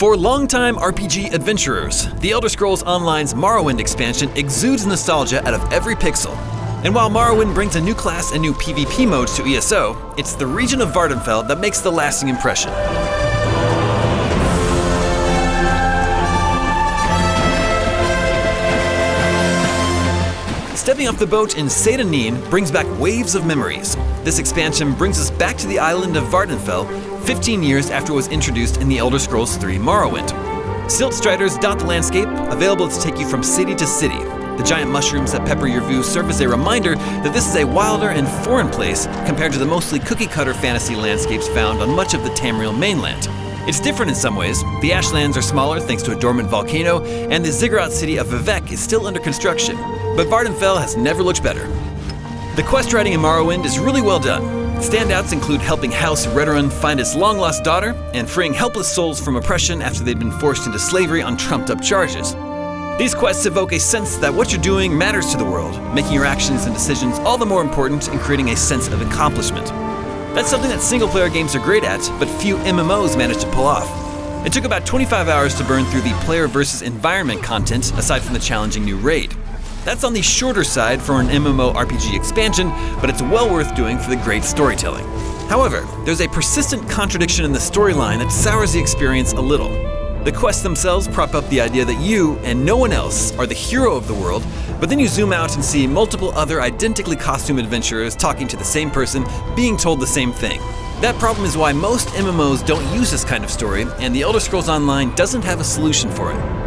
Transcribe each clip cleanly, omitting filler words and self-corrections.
For longtime RPG adventurers, The Elder Scrolls Online's Morrowind expansion exudes nostalgia out of every pixel. And while Morrowind brings a new class and new PvP modes to ESO, it's the region of Vardenfell that makes the lasting impression. Stepping off the boat in Seyda brings back waves of memories. This expansion brings us back to the island of Vardenfell, 15 years after it was introduced in The Elder Scrolls III Morrowind. Silt striders dot the landscape, available to take you from city to city. The giant mushrooms that pepper your view serve as a reminder that this is a wilder and foreign place compared to the mostly cookie-cutter fantasy landscapes found on much of the Tamriel mainland. It's different in some ways. The Ashlands are smaller thanks to a dormant volcano, and the ziggurat city of Vivec is still under construction. But Vardenfell has never looked better. The quest writing in Morrowind is really well done. Standouts include helping House Redoran find its long-lost daughter, and freeing helpless souls from oppression after they'd been forced into slavery on trumped-up charges. These quests evoke a sense that what you're doing matters to the world, making your actions and decisions all the more important and creating a sense of accomplishment. That's something that single-player games are great at, but few MMOs manage to pull off. It took about 25 hours to burn through the player versus environment content, aside from the challenging new raid. That's on the shorter side for an MMORPG expansion, but it's well worth doing for the great storytelling. However, there's a persistent contradiction in the storyline that sours the experience a little. The quests themselves prop up the idea that you, and no one else, are the hero of the world, but then you zoom out and see multiple other identically costumed adventurers talking to the same person, being told the same thing. That problem is why most MMOs don't use this kind of story, and The Elder Scrolls Online doesn't have a solution for it.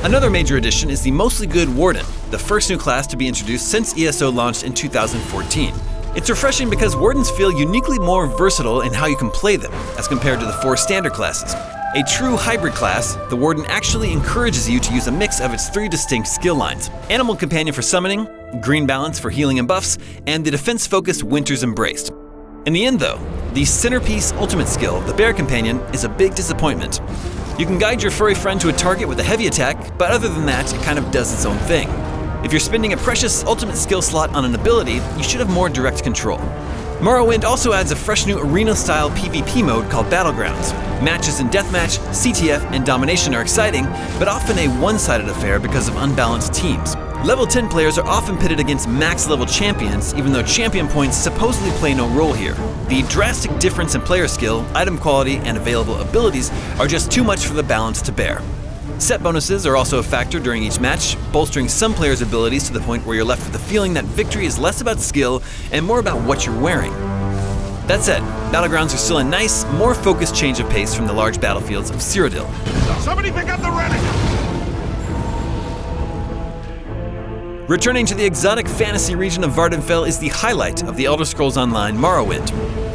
Another major addition is the mostly good Warden, the first new class to be introduced since ESO launched in 2014. It's refreshing because Wardens feel uniquely more versatile in how you can play them, as compared to the 4 standard classes. A true hybrid class, the Warden actually encourages you to use a mix of its 3 distinct skill lines: Animal Companion for summoning, Green Balance for healing and buffs, and the defense-focused Winter's Embrace. In the end though, the centerpiece ultimate skill, the Bear Companion, is a big disappointment. You can guide your furry friend to a target with a heavy attack, but other than that, it kind of does its own thing. If you're spending a precious ultimate skill slot on an ability, you should have more direct control. Morrowind also adds a fresh new arena-style PvP mode called Battlegrounds. Matches in Deathmatch, CTF, and Domination are exciting, but often a one-sided affair because of unbalanced teams. Level 10 players are often pitted against max-level champions, even though champion points supposedly play no role here. The drastic difference in player skill, item quality, and available abilities are just too much for the balance to bear. Set bonuses are also a factor during each match, bolstering some players' abilities to the point where you're left with the feeling that victory is less about skill and more about what you're wearing. That said, Battlegrounds are still a nice, more focused change of pace from the large battlefields of Cyrodiil. Somebody pick up the relic! Returning to the exotic fantasy region of Vardenfell is the highlight of The Elder Scrolls Online Morrowind.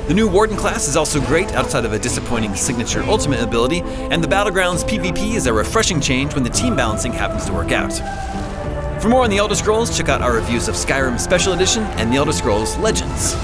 The new Warden class is also great outside of a disappointing signature ultimate ability, and the Battlegrounds PvP is a refreshing change when the team balancing happens to work out. For more on The Elder Scrolls, check out our reviews of Skyrim Special Edition and The Elder Scrolls Legends.